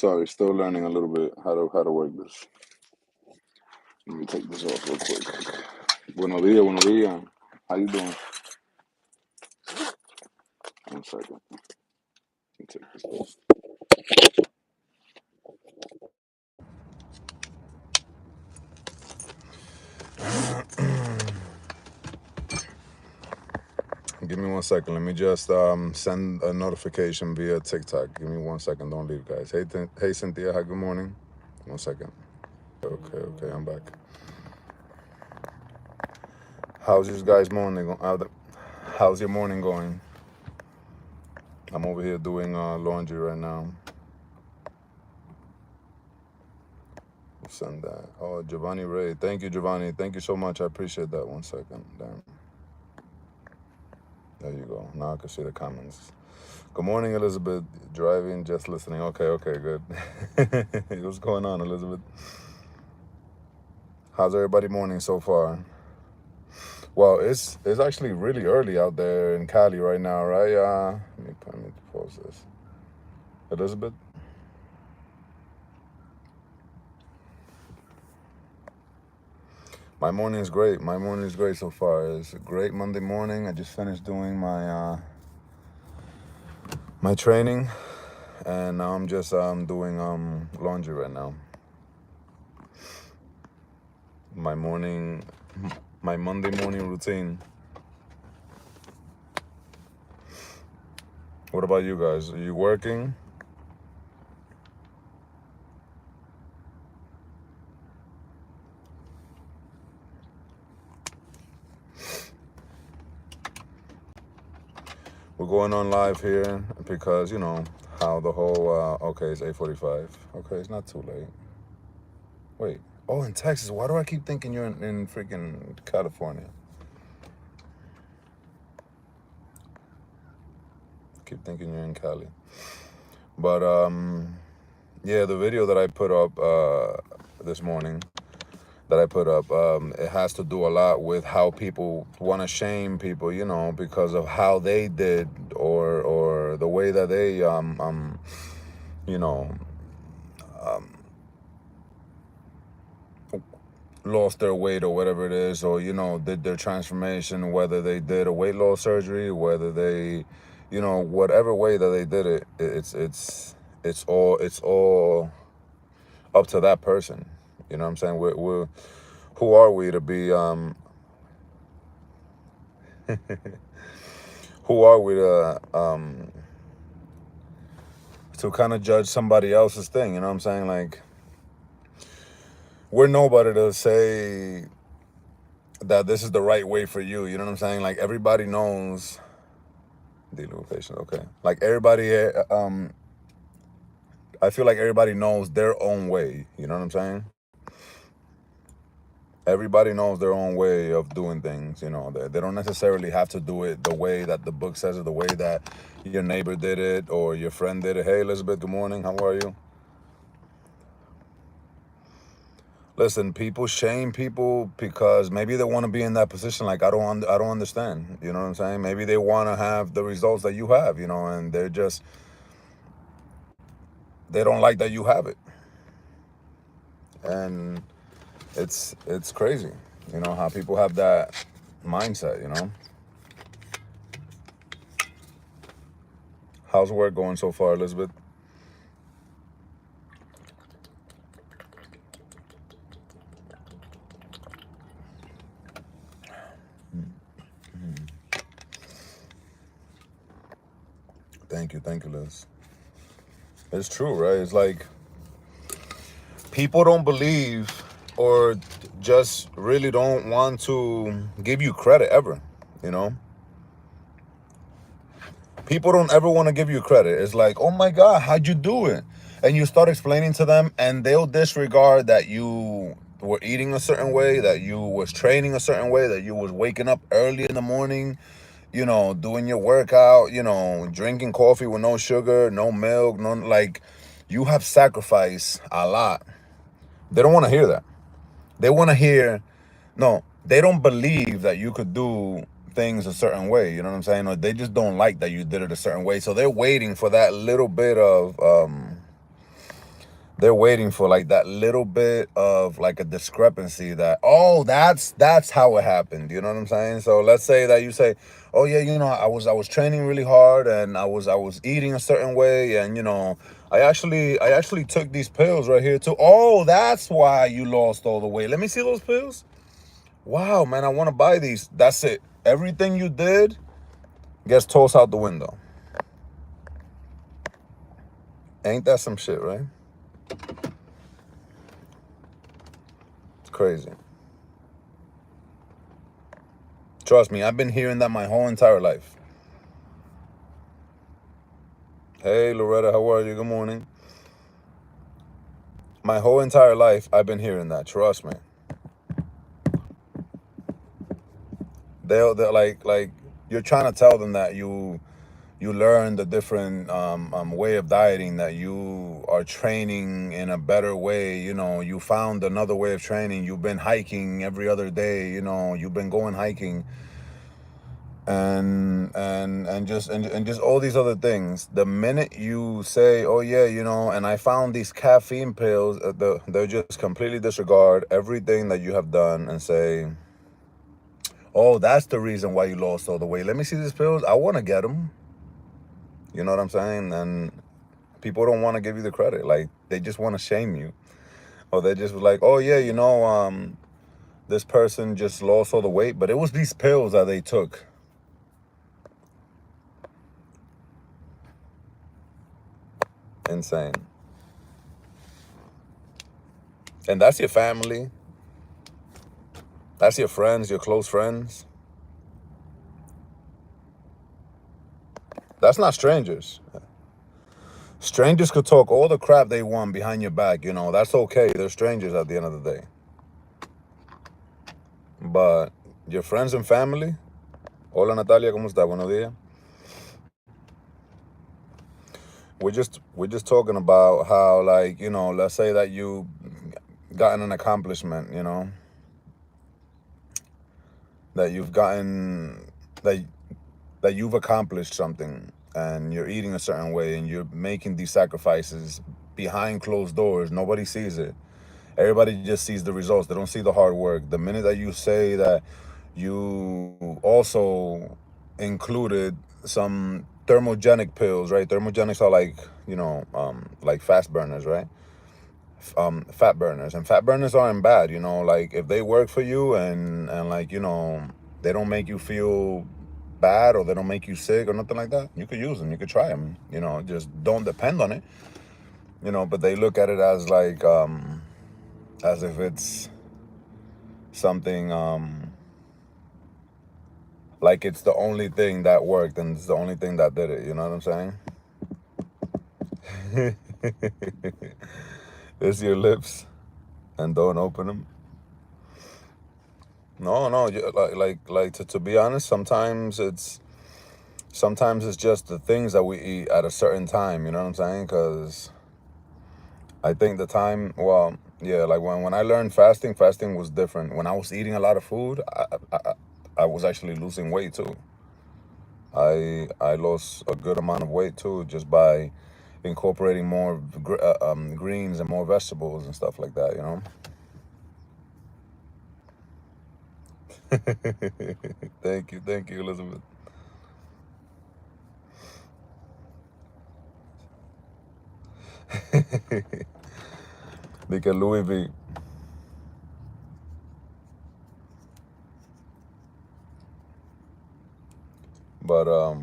Sorry, still learning a little bit how to work this. Let me take this off real quick. Buenos dias, buenos dias. How you doing? 1 second. Let me take this off. Give me 1 second. Let me just send a notification via TikTok. Give me 1 second. Don't leave, guys. Hey, Cynthia. Hi, good morning. 1 second. Okay, I'm back. How's your guys' morning? How's your morning going? I'm over here doing laundry right now. Send that. Oh, Giovanni Ray. Thank you, Giovanni. Thank you so much. I appreciate that. 1 second. Damn. There you go. Now I can see the comments. Good morning, Elizabeth. Driving, just listening. Okay, good. What's going on, Elizabeth? How's everybody morning so far? Well, it's actually really early out there in Cali right now, right? Let me pause this. Elizabeth? My morning is great. My morning is great so far. It's a great Monday morning. I just finished doing my my training, and now I'm just doing laundry right now. My Monday morning routine. What about you guys? Are you working? We're going on live here because, you know, how the whole, okay, it's 8:45. Okay, it's not too late. Wait, oh, in Texas. Why do I keep thinking you're in freaking California? Keep thinking you're in Cali. But, yeah, the video that I put up this morning, it has to do a lot with how people want to shame people, you know, because of how they did or the way that they you know, lost their weight or whatever it is, or, you know, did their transformation, whether they did a weight loss surgery, whether they, you know, whatever way that they did it, it's all up to that person. You know what I'm saying? We're who are we to be who are we to kind of judge somebody else's thing? You know what I'm saying? Like, we're nobody to say that this is the right way for you. You know what I'm saying? Like, everybody knows. Dealing with patients, okay. Like, everybody, I feel like everybody knows their own way. You know what I'm saying? Everybody knows their own way of doing things. You know, they don't necessarily have to do it the way that the book says it, the way that your neighbor did it or your friend did it. Hey, Elizabeth, good morning. How are you? Listen, people shame people because maybe they want to be in that position. Like, I don't understand. You know what I'm saying? Maybe they want to have the results that you have, you know, and they don't like that you have it. And it's crazy, you know, how people have that mindset, you know. How's work going so far, Elizabeth? Thank you, Liz. It's true, right? It's like people don't believe or just really don't want to give you credit ever, you know? People don't ever want to give you credit. It's like, oh my God, how'd you do it? And you start explaining to them and they'll disregard that you were eating a certain way, that you was training a certain way, that you was waking up early in the morning, you know, doing your workout, you know, drinking coffee with no sugar, no milk, no, like, you have sacrificed a lot. They don't want to hear that. They want to hear, no, they don't believe that you could do things a certain way, you know what I'm saying? Or they just don't like that you did it a certain way. So they're waiting for that little bit of they're waiting for like that little bit of like a discrepancy that, oh, that's how it happened. You know what I'm saying? So let's say that you say, oh yeah, I was training really hard, and I was eating a certain way, and I actually took these pills right here too. Oh, that's why you lost all the weight. Let me see those pills. Wow, man, I want to buy these. That's it. Everything you did gets tossed out the window. Ain't that some shit, right? It's crazy. Trust me, I've been hearing that my whole entire life. Hey, Loretta, how are you? Good morning. My whole entire life, I've been hearing that. Trust me. They're like you're trying to tell them that you learn the different way of dieting, that you are training in a better way. You found another way of training. You've been hiking every other day. You've been going hiking, and just all these other things. The minute you say, oh yeah, and I found these caffeine pills, they'll just completely disregard everything that you have done and say, oh, that's the reason why you lost all the weight. Let me see these pills. I want to get them. You know what I'm saying? And people don't want to give you the credit. Like, they just want to shame you. Or they just like, oh yeah, this person just lost all the weight, but it was these pills that they took. Insane. And that's your family. That's your friends, your close friends. That's not strangers. Strangers could talk all the crap they want behind your back. That's okay. They're strangers at the end of the day. But your friends and family. Hola, Natalia, ¿cómo está? Buenos días. We're just talking about how, like, let's say that you gotten an accomplishment, that you've gotten that you've accomplished something, and you're eating a certain way, and you're making these sacrifices behind closed doors. Nobody sees it. Everybody just sees the results. They don't see the hard work. The minute that you say that you also included some thermogenic pills, right? Thermogenics are like fast burners, right? Fat burners. And fat burners aren't bad, like, if they work for you, and like, they don't make you feel bad, or they don't make you sick or nothing like that, you could use them, you could try them, just don't depend on it, but they look at it as like, as if it's something, like it's the only thing that worked, and it's the only thing that did it. You know what I'm saying? It's your lips, and don't open them. No, no, to be honest, sometimes it's just the things that we eat at a certain time. You know what I'm saying? Because I think the time, well, yeah, like when I learned fasting was different. When I was eating a lot of food, I was actually losing weight too. I lost a good amount of weight too, just by incorporating more greens and more vegetables and stuff like that. Thank you, Elizabeth. Because Louis V. But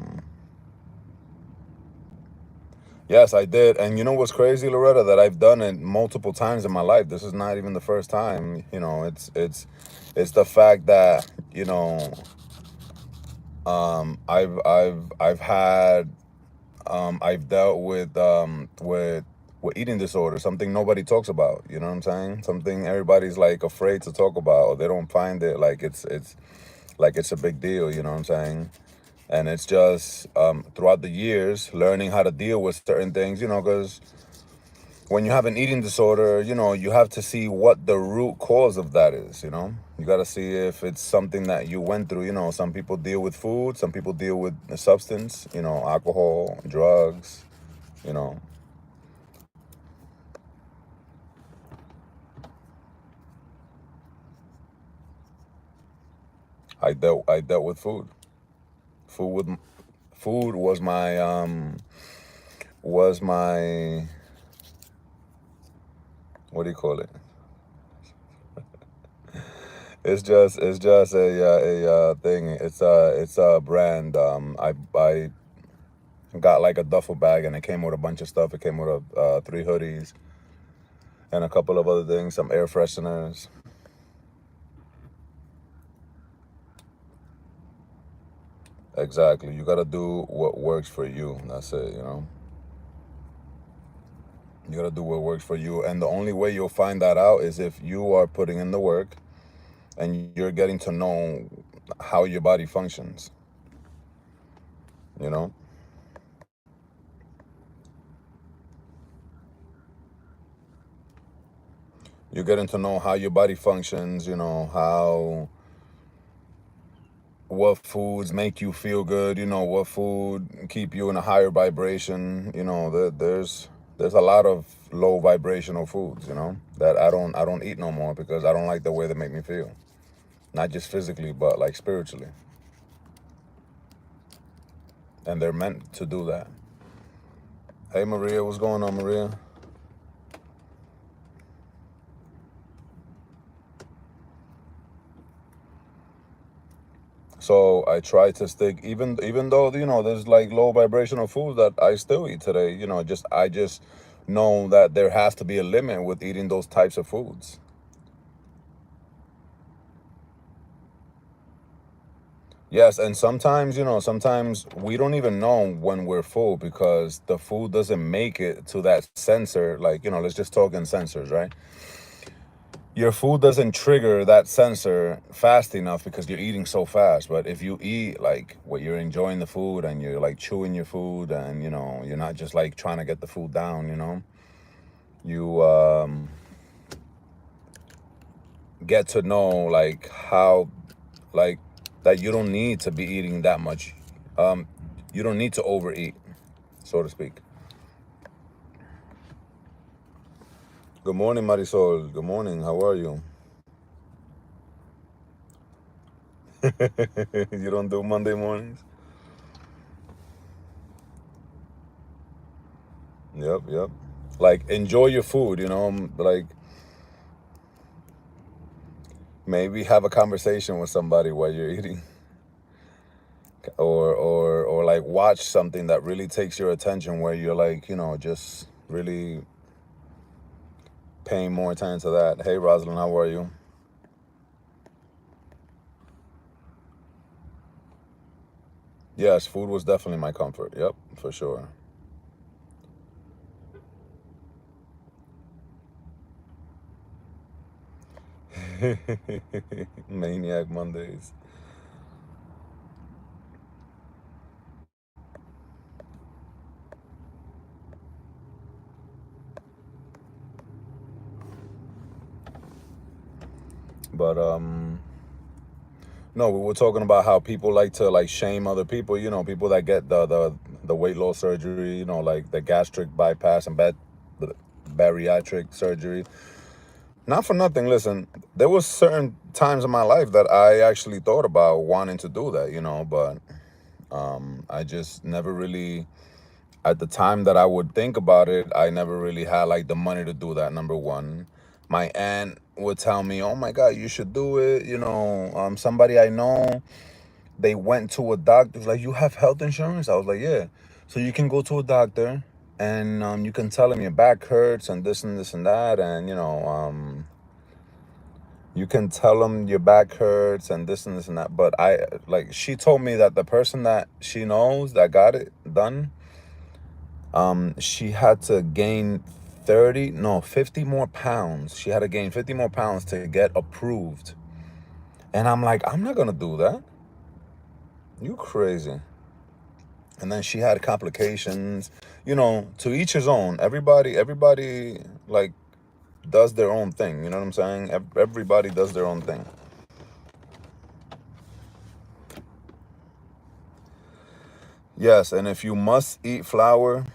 yes, I did. And you know what's crazy, Loretta? That I've done it multiple times in my life. This is not even the first time. It's the fact that, I've had, I've dealt with eating disorder, something nobody talks about. You know what I'm saying? Something everybody's like afraid to talk about, or they don't find it like it's like it's a big deal. You know what I'm saying? And it's just, throughout the years, learning how to deal with certain things. Because when you have an eating disorder, you have to see what the root cause of that is. You got to see if it's something that you went through. Some people deal with food, some people deal with the substance, alcohol, drugs, you know. I dealt with food. Food with food was my what do you call it? It's just a thing. It's a brand. I got like a duffel bag and it came with a bunch of stuff. It came with three hoodies and a couple of other things, some air fresheners. Exactly. You gotta do what works for you. That's it. You gotta do what works for you, and the only way you'll find that out is if you are putting in the work and you're getting to know how your body functions. You know, you're getting to know how your body functions. How what foods make you feel good. What food keep you in a higher vibration. There's a lot of low vibrational foods. That I don't eat no more because I don't like the way they make me feel. Not just physically, but like spiritually. And they're meant to do that. Hey Maria, what's going on, Maria? So I try to stick, even though there's like low vibrational foods that I still eat today. I just know that there has to be a limit with eating those types of foods. Yes, and sometimes we don't even know when we're full because the food doesn't make it to that sensor. Like, let's just talk in sensors, right? Your food doesn't trigger that sensor fast enough because you're eating so fast. But if you eat like what you're enjoying the food and you're like chewing your food and you're not just like trying to get the food down, you get to know like how like that you don't need to be eating that much. Um, you don't need to overeat, so to speak. Good morning, Marisol. Good morning. How are you? You don't do Monday mornings? Yep, yep. Like enjoy your food, like maybe have a conversation with somebody while you're eating, or like watch something that really takes your attention where you're like, just really paying more attention to that. Hey Rosalind, how are you? Yes, food was definitely my comfort. Yep, for sure. Maniac Mondays. But no, we were talking about how people like to like shame other people. People that get the weight loss surgery. Like the gastric bypass and the bariatric surgery. Not for nothing. Listen, there was certain times in my life that I actually thought about wanting to do that. But I just never really. At the time that I would think about it, I never really had like the money to do that. Number one, my aunt would tell me, "Oh my God, you should do it." Somebody I know, they went to a doctor. Like, you have health insurance? I was like, yeah. So you can go to a doctor, and you can tell him your back hurts and this and this and that, and you can tell them your back hurts and this and this and that. But she told me that the person that she knows that got it done, she had to gain 30, no, 50 more pounds. She had to gain 50 more pounds to get approved. And I'm like, I'm not gonna do that. You crazy. And then she had complications. To each his own. Everybody like does their own thing. You know what I'm saying? Everybody does their own thing. Yes, and if you must eat flour,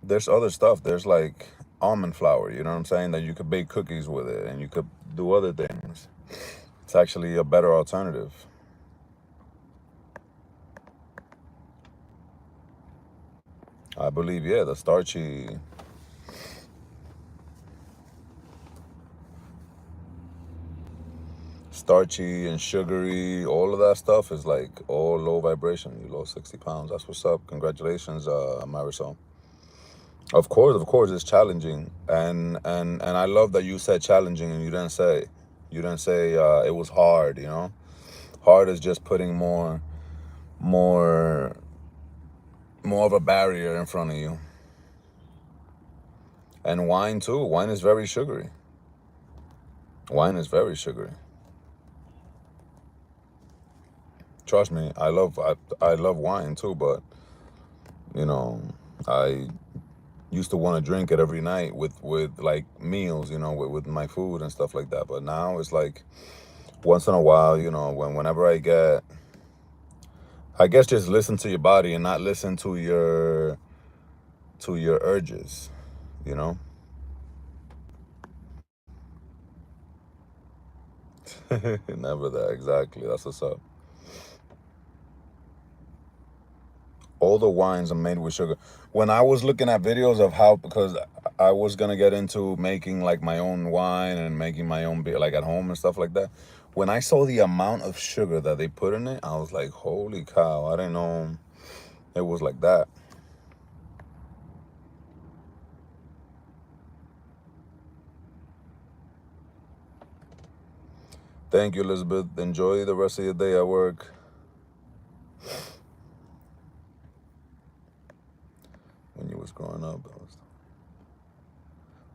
there's other stuff. There's like almond flour, you know what I'm saying? That you could bake cookies with it and you could do other things. It's actually a better alternative. I believe, yeah, the starchy and sugary, all of that stuff is like all low vibration. You lost 60 pounds. That's what's up. Congratulations, Marisol. Of course, it's challenging, and I love that you said challenging, and you didn't say it was hard. Hard is just putting more, more of a barrier in front of you. And wine too. Wine is very sugary. Wine is very sugary. Trust me, I love wine too, but you know, I used to want to drink it every night with like meals, with my food and stuff like that. But now it's like once in a while, whenever I guess just listen to your body and not listen to your urges, you know. Never that, exactly. That's what's up. All the wines are made with sugar. When I was looking at videos of how, because I was gonna get into making like my own wine and making my own beer like at home and stuff like that. When I saw the amount of sugar that they put in it, I was like, holy cow, I didn't know it was like that. Thank you, Elizabeth. Enjoy the rest of your day at work. When you was growing up,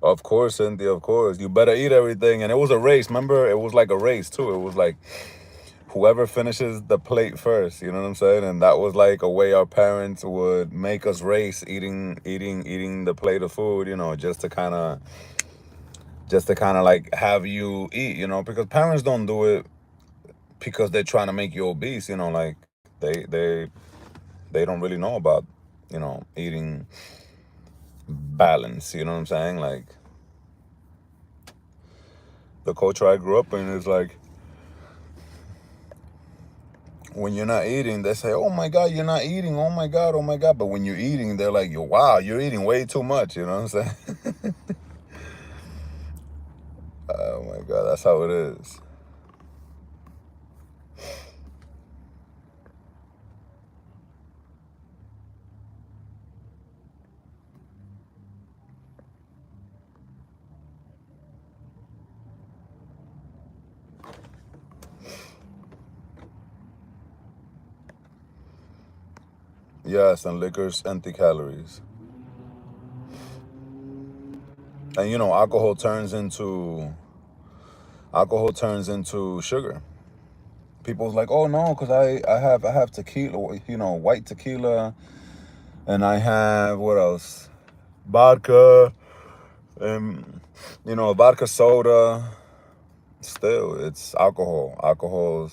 of course, Cynthia, of course. You better eat everything. And it was a race. Remember, it was like a race too. It was like whoever finishes the plate first, you know what I'm saying? And that was like a way our parents would make us race eating the plate of food, just to kind of like have you eat, because parents don't do it because they're trying to make you obese, like they don't really know about, eating balance, you know what I'm saying? Like the culture I grew up in is like when you're not eating, they say, "Oh my God, you're not eating. Oh my God, oh my God." But when you're eating, they're like, Wow, you're eating way too much." You know what I'm saying? Oh my God, that's how it is. Yes, and liquor's empty calories. And alcohol turns into sugar. People's like, "Oh no, because I have tequila, white tequila, and I have what else? Vodka, and vodka soda." Still, it's alcohol. Alcohol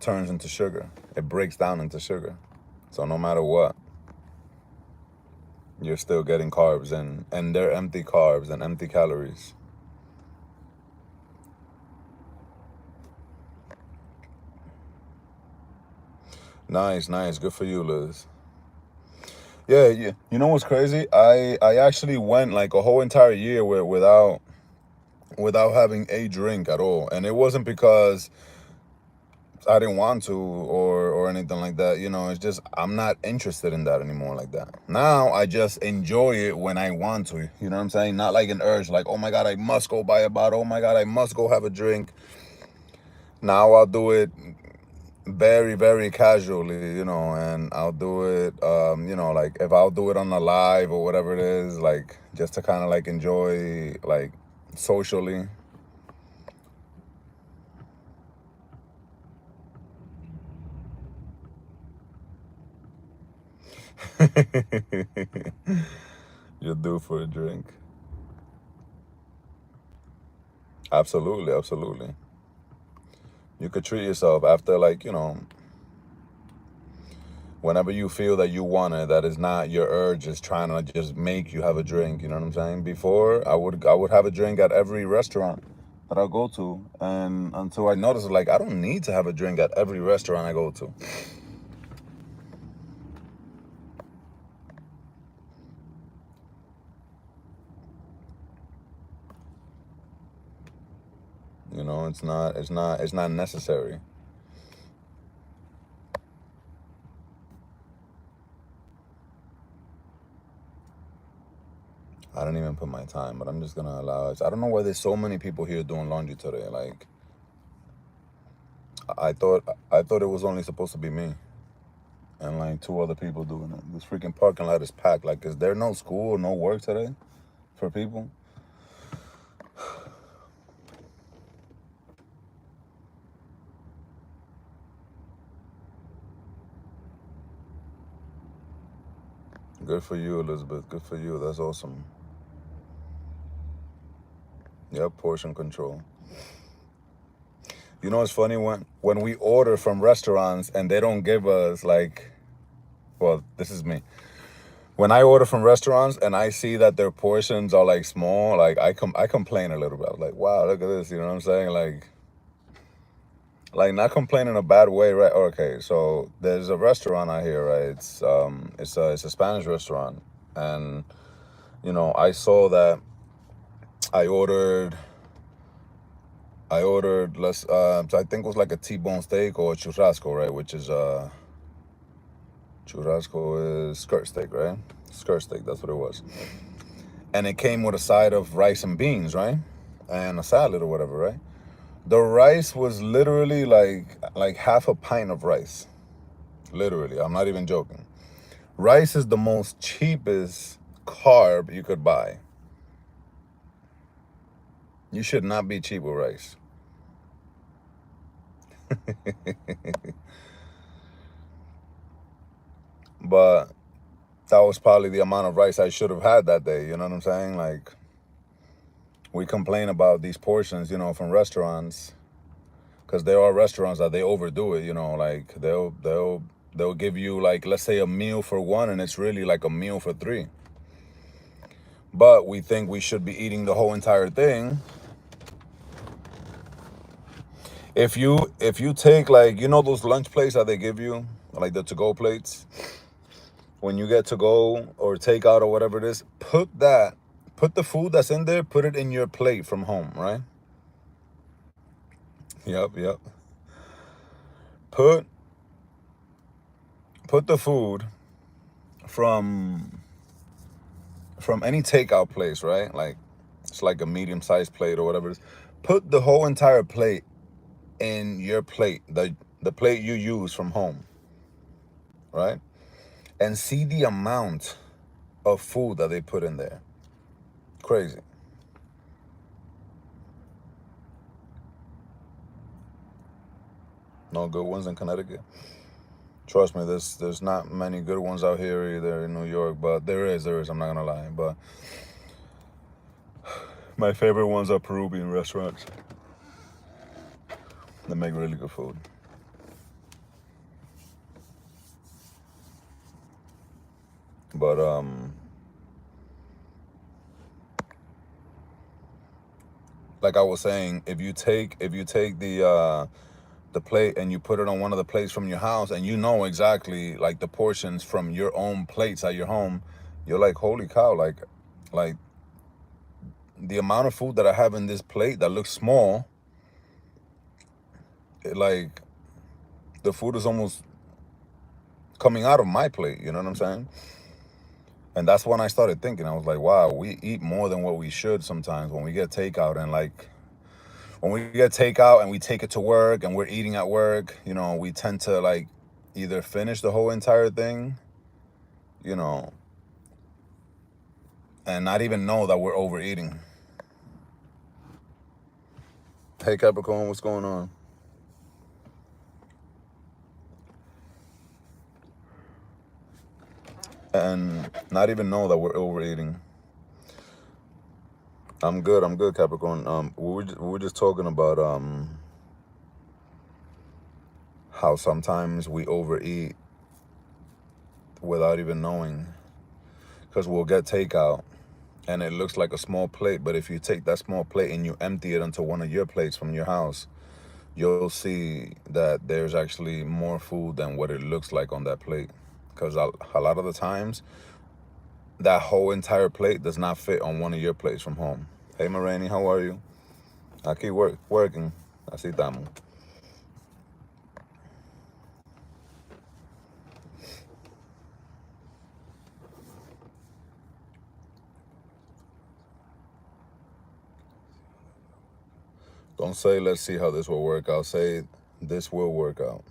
turns into sugar. It breaks down into sugar. So no matter what, you're still getting carbs, and they're empty carbs and empty calories. Nice, nice. Good for you, Liz. Yeah, yeah. You know what's crazy? I actually went like a whole entire year without having a drink at all, and it wasn't because I didn't want to or anything like that. It's just I'm not interested in that anymore like that. Now I just enjoy it when I want to. You know what I'm saying? Not like an urge, like, oh my God, I must go buy a bottle. Oh my God, I must go have a drink. Now I'll do it very, very casually, and I'll do it, like if I'll do it on a live or whatever it is, like just to kind of like enjoy, like socially. You're due for a drink. Absolutely, absolutely. You could treat yourself after, like, whenever you feel that you want it, that is not your urge is trying to just make you have a drink. You know what I'm saying? Before I would have a drink at every restaurant that I go to, and until I noticed, like, I don't need to have a drink at every restaurant I go to. You know, it's not necessary. I didn't even put my time, but I'm just gonna allow it. I don't know why there's so many people here doing laundry today. Like, I thought it was only supposed to be me and like two other people doing it. This freaking parking lot is packed. Like, is there no school or no work today for people? Good for you, Elizabeth. Good for you. That's awesome. Yep, portion control. You know, it's funny when we order from restaurants and they don't give us like, well, this is me. When I order from restaurants and I see that their portions are like small, like I complain a little bit. I'm like, wow, look at this. You know what I'm saying? Like not complain in a bad way, right? Okay, so there's a restaurant out here, right? It's a Spanish restaurant, and you know I saw that I ordered let's I think it was like a T-bone steak or a churrasco, right? Which is churrasco is skirt steak, right? Skirt steak, that's what it was. And it came with a side of rice and beans, right? And a salad or whatever, right? The rice was literally like half a pint of rice. Literally, I'm not even joking. Rice is the most cheapest carb you could buy. You should not be cheap with rice. But that was probably the amount of rice I should have had that day. You know what I'm saying? Like, we complain about these portions, you know, from restaurants, because there are restaurants that they overdo it. You know, like they'll give you like, let's say, a meal for one, and it's really like a meal for three. But we think we should be eating the whole entire thing. If you take, like, you know, those lunch plates that they give you, like the to-go plates, when you get to go or take out or whatever it is, put the food that's in there, put it in your plate from home, right? Yep. Put put the food from any takeout place, right? Like, it's like a medium-sized plate or whatever it is. Put the whole entire plate in your plate, the plate you use from home, right? And see the amount of food that they put in there. Crazy. No good ones in Connecticut. Trust me, there's not many good ones out here either in New York, but there is. I'm not gonna lie, but my favorite ones are Peruvian restaurants. They make really good food. But like I was saying, if you take the plate and you put it on one of the plates from your house, and you know exactly like the portions from your own plates at your home, you're like, holy cow, like the amount of food that I have in this plate that looks small, like the food is almost coming out of my plate, you know what I'm saying? And that's when I started thinking, I was like, wow, we eat more than what we should sometimes when we get takeout. And like, when we get takeout and we take it to work and we're eating at work, you know, we tend to like either finish the whole entire thing, you know, and not even know that we're overeating. Hey, Capricorn, what's going on? And not even know that we're overeating. I'm good, Capricorn. We were just talking about how sometimes we overeat without even knowing, because we'll get takeout and it looks like a small plate, but if you take that small plate and you empty it onto one of your plates from your house, you'll see that there's actually more food than what it looks like on that plate. Because a lot of the times, that whole entire plate does not fit on one of your plates from home. Hey, Marani, how are you? I keep working. Así estamos. Don't say, let's see how this will work out. Say, this will work out.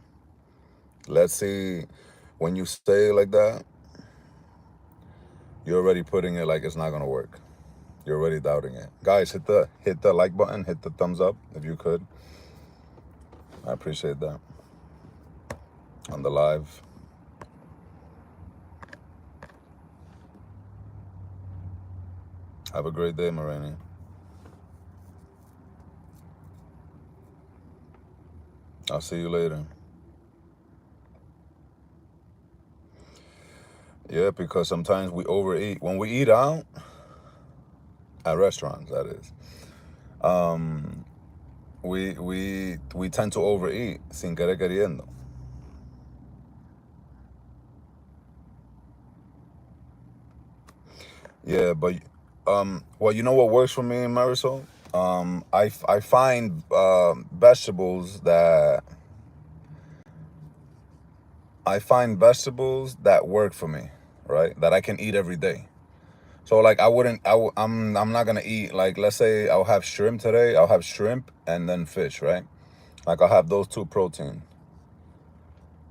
Let's see. When you say it like that, you're already putting it like it's not gonna work. You're already doubting it. Guys, hit the like button, hit the thumbs up if you could. I appreciate that. On the live. Have a great day, Marani. I'll see you later. Yeah, because sometimes we overeat. When we eat out, at restaurants, that is, we tend to overeat sin querer queriendo. Yeah, but well, you know what works for me, Marisol? I find vegetables that work for me, right? That I can eat every day. So like I'm not gonna eat, like, let's say I'll have shrimp today. I'll have shrimp and then fish, right? Like I'll have those two protein.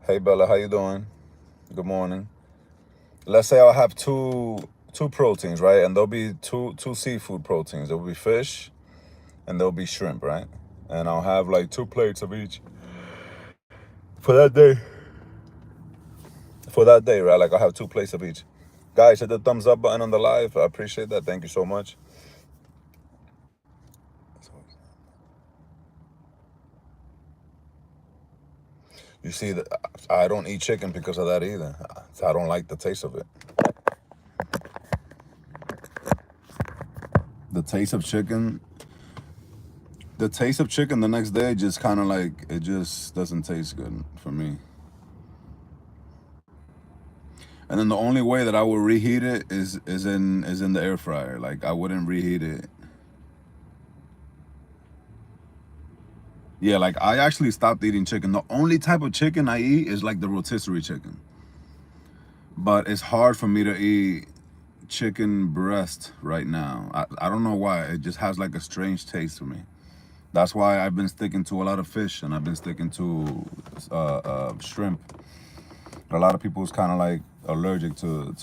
Hey Bella, how you doing? Good morning. Let's say I'll have two proteins, right? And there'll be two seafood proteins. There'll be fish and there'll be shrimp, right? And I'll have like 2 plates of each for that day. Right? Like I'll have 2 plates of each. Guys, hit the thumbs up button on the live. I appreciate that. Thank you so much. You see, that I don't eat chicken because of that either. I don't like the taste of it. The taste of chicken the next day just kind of like, it just doesn't taste good for me. And then the only way that I would reheat it is in the air fryer. Like I wouldn't reheat it. Yeah, like I actually stopped eating chicken. The only type of chicken I eat is like the rotisserie chicken. But it's hard for me to eat chicken breast right now. I don't know why. It just has like a strange taste to me. That's why I've been sticking to a lot of fish, and I've been sticking to shrimp. A lot of people is kind of like allergic to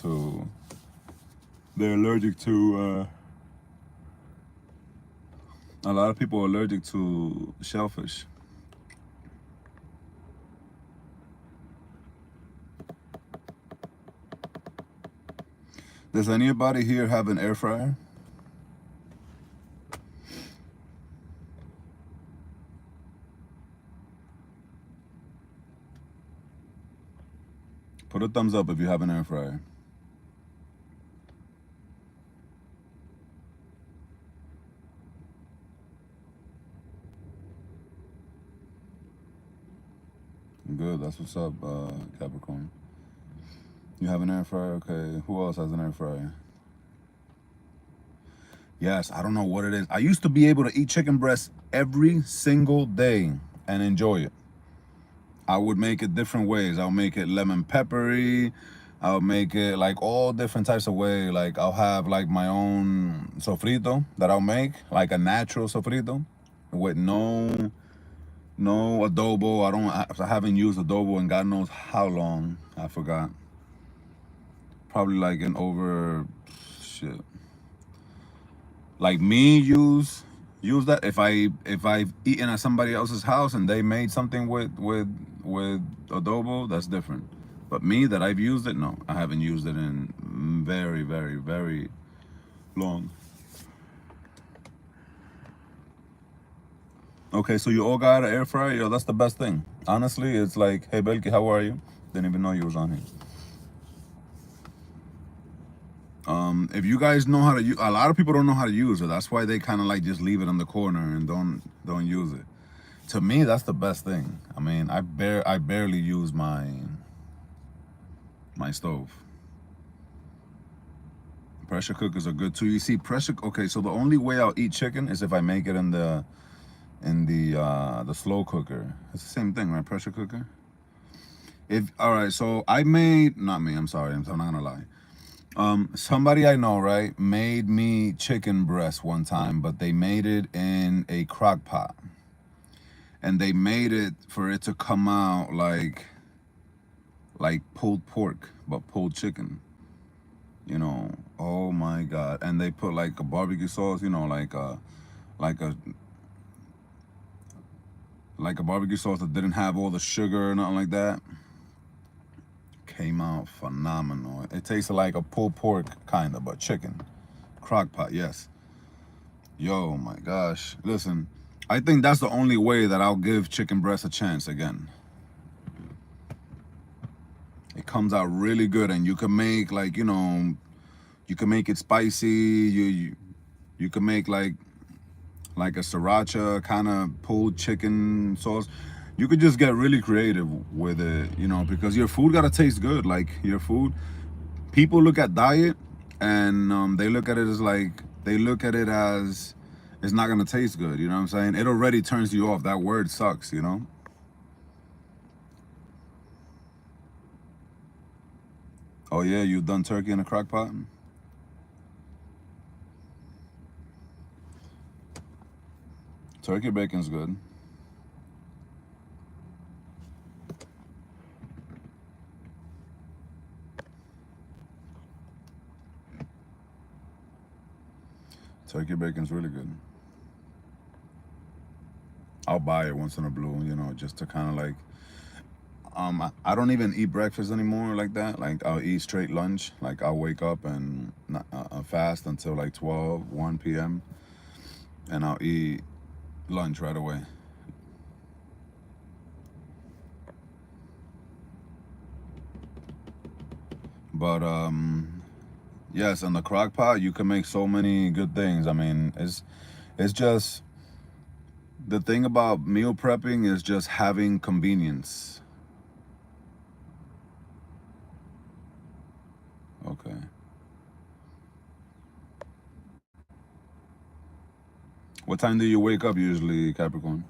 they're allergic to a lot of people are allergic to shellfish. Does anybody here have an air fryer? Put a thumbs up if you have an air fryer. Good, that's what's up, Capricorn. You have an air fryer? Okay. Who else has an air fryer? Yes, I don't know what it is. I used to be able to eat chicken breast every single day and enjoy it. I would make it different ways. I'll make it lemon peppery. I'll make it like all different types of way. Like I'll have like my own sofrito that I'll make, like a natural sofrito with no adobo. I haven't used adobo in God knows how long. I forgot. Probably like in over shit. Like me use that if I've eaten at somebody else's house and they made something with adobo, that's different. But me, that I've used it, no, I haven't used it in very, very, very long. Okay, so you all got an air fryer? Yo, that's the best thing. Honestly, it's like, hey Belki, how are you? Didn't even know you was on here. If you guys know how to use, a lot of people don't know how to use it. That's why they kind of like just leave it in the corner and don't use it. To me, that's the best thing. I mean, I barely use my stove. Pressure cookers are good too. You see, okay, so the only way I'll eat chicken is if I make it in the in the slow cooker. It's the same thing, right? Pressure cooker. If all right, so I made not me. I'm sorry. I'm not gonna lie. Somebody I know, right, made me chicken breast one time, but they made it in a crock pot, and they made it for it to come out like pulled pork, but pulled chicken. You know, oh my god! And they put like a barbecue sauce, you know, like a like a barbecue sauce that didn't have all the sugar or nothing like that. Came out phenomenal. It tasted like a pulled pork kind of, but chicken. Crock pot, yes. Yo, my gosh. Listen, I think that's the only way that I'll give chicken breast a chance again. It comes out really good, and you can make like, you know, you can make it spicy. You can make like a sriracha kind of pulled chicken sauce. You could just get really creative with it, you know, because your food gotta taste good. Like your food, people look at diet, and they look at it as like they look at it as it's not gonna taste good. You know what I'm saying? It already turns you off. That word sucks, you know. Oh yeah, you've done turkey in a crock pot. Turkey bacon's good. Turkey bacon's really good. I'll buy it once in a blue, you know, just to kind of like. I don't even eat breakfast anymore like that. Like I'll eat straight lunch. Like I'll wake up and not, fast until like 12, 1 p.m. and I'll eat lunch right away. But yes, in the crock pot you can make so many good things. I mean, it's just the thing about meal prepping is just having convenience. Okay. What time do you wake up usually, Capricorn?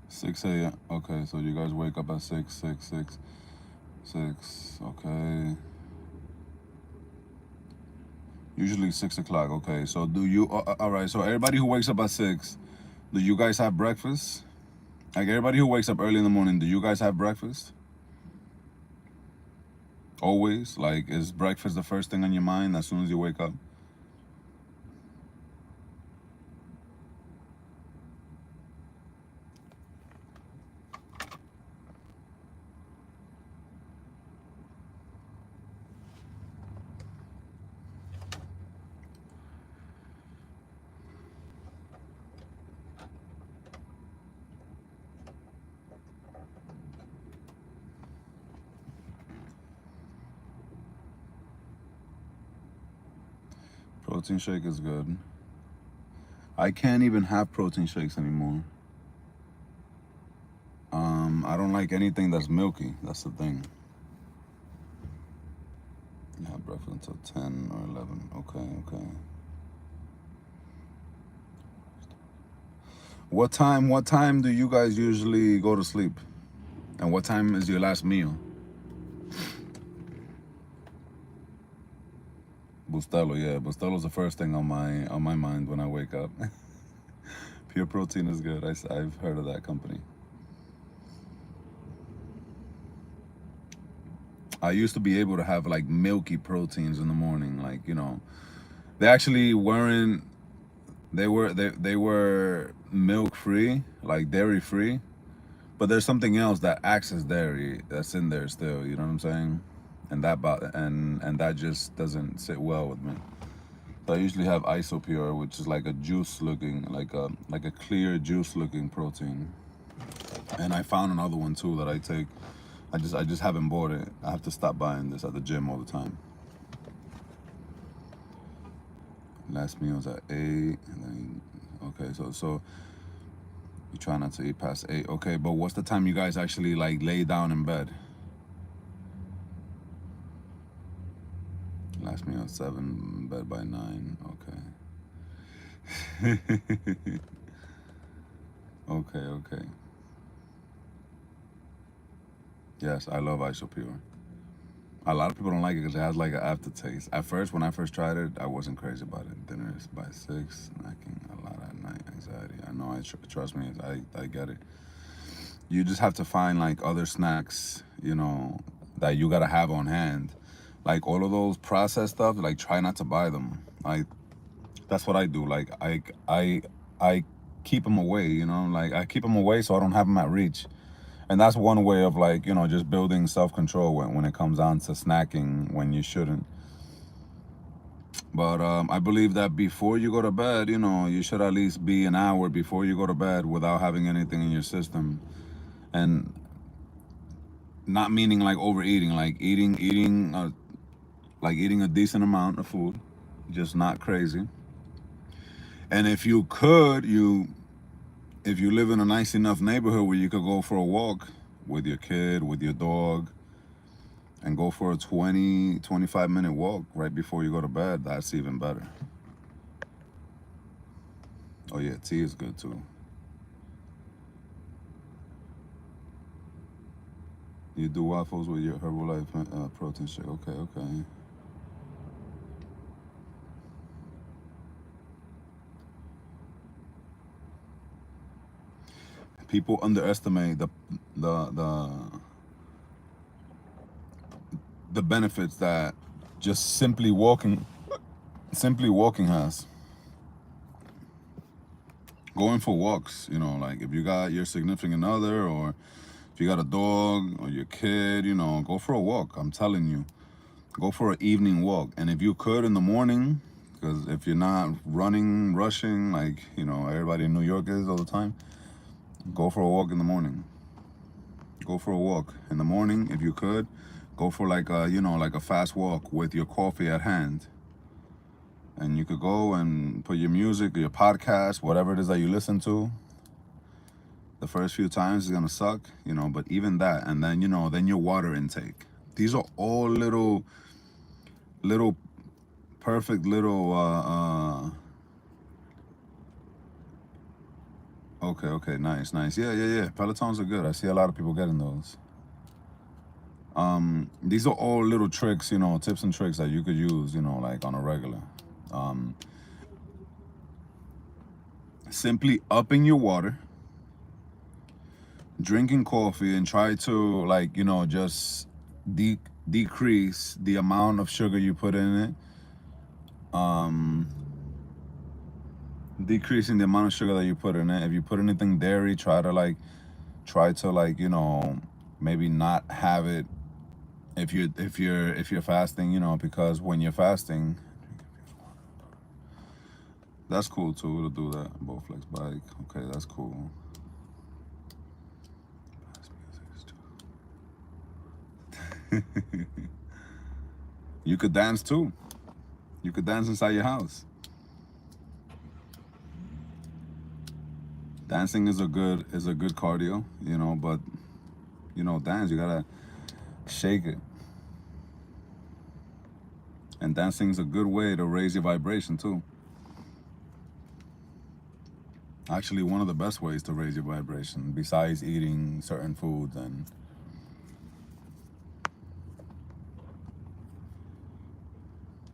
6 a.m. Okay, so you guys wake up at 6. Okay. Usually 6 o'clock. Okay, so do you? All right. So everybody who wakes up at 6, do you guys have breakfast? Like everybody who wakes up early in the morning, do you guys have breakfast? Always? Like, is breakfast the first thing on your mind as soon as you wake up? Protein shake is good. I can't even have protein shakes anymore. I don't like anything that's milky. That's the thing. You have breakfast until 10 or 11. Okay. What time do you guys usually go to sleep? And what time is your last meal? Bustelo, yeah. Bustelo's the first thing on my mind when I wake up. Pure Protein is good. I've heard of that company. I used to be able to have like milky proteins in the morning, like, you know. They actually weren't they were milk free, like dairy free, but there's something else that acts as dairy that's in there still, you know what I'm saying? And that just doesn't sit well with me. So I usually have Isopure, which is like a juice looking, like a clear juice looking protein. And I found another one too that I take. I just haven't bought it. I have to stop buying this at the gym all the time. Last meal's at 8. And then, okay, so you try not to eat past 8. Okay, but what's the time you guys actually like lay down in bed? Last meal at 7, bed by 9. Okay. Okay. Yes, I love Isopure. A lot of people don't like it because it has like an aftertaste. At first, when I first tried it, I wasn't crazy about it. Dinner is by 6, snacking a lot at night, anxiety. I know, trust me, I get it. You just have to find like other snacks, that you gotta have on hand. Like all of those processed stuff, like try not to buy them. Like that's what I do. Like I keep them away. Like I keep them away so I don't have them at reach. And that's one way of like just building self-control when it comes down to snacking when you shouldn't. But I believe that before you go to bed, you should at least be an hour before you go to bed without having anything in your system. And not meaning like overeating, like eating a decent amount of food, just not crazy. And if you could, if you live in a nice enough neighborhood where you could go for a walk with your kid, with your dog, and go for a 25-minute walk right before you go to bed, that's even better. Oh yeah, tea is good too. You do waffles with your Herbalife protein shake. Okay. People underestimate the the the benefits that just simply walking has. Going for walks, like if you got your significant other, or if you got a dog or your kid, go for a walk. I'm telling you, go for an evening walk. And if you could in the morning, because if you're not running, rushing, like everybody in New York is all the time, go for a walk in the morning. Go for a walk in the morning if you could. Go for like a fast walk with your coffee at hand. And you could go and put your music or your podcast, whatever it is that you listen to. The first few times is gonna suck, but even that, and then then your water intake. These are all little perfect little okay, nice. Yeah. Pelotons are good. I see a lot of people getting those. These are all little tricks, tips and tricks that you could use, like on a regular. Simply upping your water, drinking coffee, and try to like just decrease the amount of sugar you put in it. Decreasing the amount of sugar that you put in it. If you put anything dairy, try to maybe not have it if you're fasting, because when you're fasting, that's cool too to do that. Bowflex bike. Okay, that's cool. You could dance too. You could dance inside your house. Dancing is a good cardio, but dance, you gotta shake it. And dancing is a good way to raise your vibration too. Actually, one of the best ways to raise your vibration, besides eating certain foods. And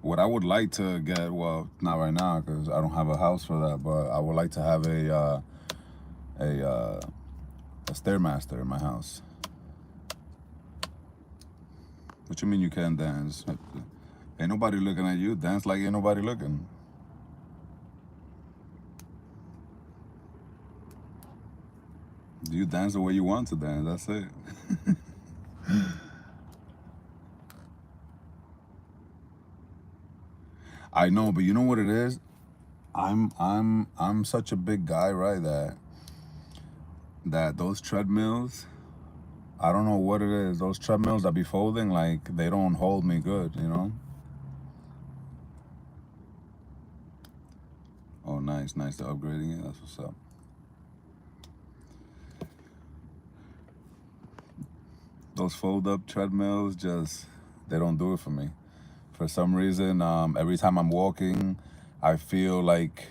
what I would like to get, well, not right now because I don't have a house for that, but I would like to have a stairmaster in my house. What you mean you can't dance? Ain't nobody looking at you. Dance like ain't nobody looking. You dance the way you want to dance. That's it. I know, but you know what it is? I'm such a big guy, right? That that those treadmills, I don't know what it is. Those treadmills that be folding, like, they don't hold me good, you know? Oh, nice, nice. They're upgrading it. That's what's up. Those fold-up treadmills, just, they don't do it for me. For some reason, every time I'm walking, I feel like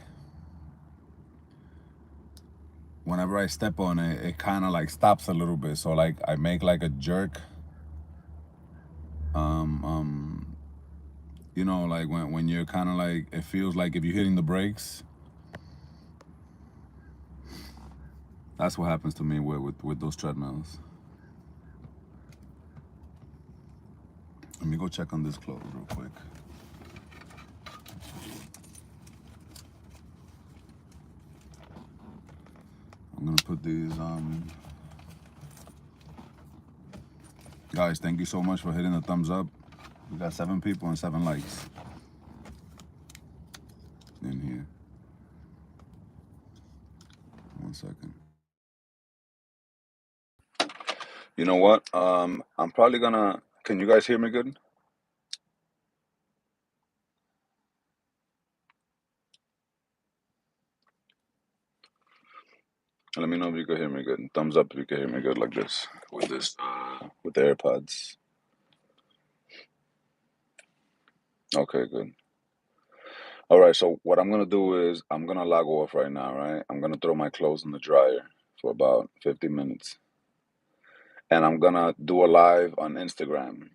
whenever I step on it, it kind of like stops a little bit. So like I make like a jerk. You know, like when you're kind of like, it feels like if you're hitting the brakes. That's what happens to me with those treadmills. Let me go check on this clothes real quick. I'm gonna put these guys, thank you so much for hitting the thumbs up. We got 7 people and 7 likes in here. 1 second. You know what? I'm probably gonna. Can you guys hear me good? Let me know if you can hear me good. Thumbs up if you can hear me good like this with with the AirPods. Okay, good. All right. So what I'm gonna do is I'm gonna log off right now. Right. I'm gonna throw my clothes in the dryer for about 50 minutes, and I'm gonna do a live on Instagram.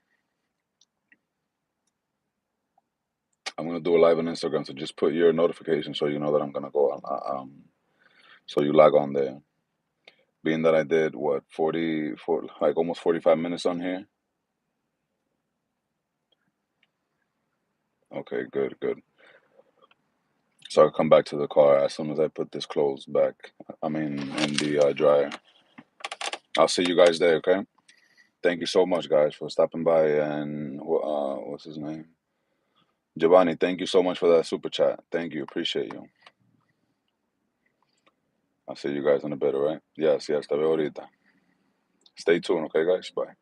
I'm gonna do a live on Instagram. So just put your notification so you know that I'm gonna go on. So you log on there. Being that I did what 44, like almost 45 minutes on here. Okay, good, good. So I'll come back to the car as soon as I put this clothes back. I mean, in the dryer. I'll see you guys there, okay? Thank you so much, guys, for stopping by. And what's his name? Giovanni, thank you so much for that super chat. Thank you. Appreciate you. I'll see you guys in a bit, all right? Yes, yes. Te veo ahorita. Stay tuned, okay, guys? Bye.